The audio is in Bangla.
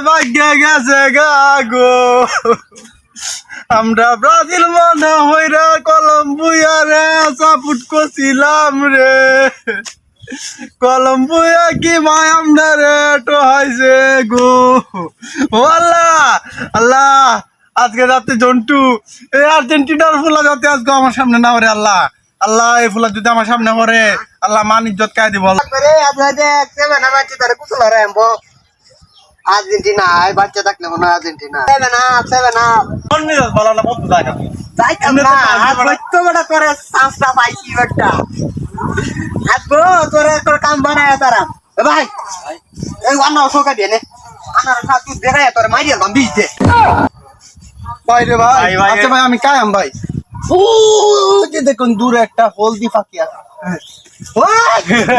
ভাগ্যে গেছে গাগো আমরা ব্রাজিল মনে হইরা কলম্বিয়া রে সাপুট করছিলাম রে কলম্বিয়া কি মায় আমরা রে টোহাইছে গো ও আল্লাহ আল্লাহ আজকে রাতে জন্টু এই আর্জেন্টিনার ফুলা যাতে আজকে আমার সামনে না পড়ে আল্লাহ আল্লাহ এই ফুলা যদি আমার সামনে পড়ে আল্লাহ মান ইজ্জত কাই দিব আর্জেন্টিনা বাচ্চা থাকলে মনে হয় আর্জেন্টিনা ভালো না বন্ধু দেখা করে চান্সটা পাইছি একটা আসবো তোর কাম বানায় তারা ভাই এই অন্য সৌকা দিয়ে নে আমার তুই দেখায় তোর মাইরিয়া দাম বিষ দে ভাই রে ভাই আচ্ছা ভাই আমি কায়াম ভাই ও যে দেখুন দূরে একটা হলদি ফাঁকি আছে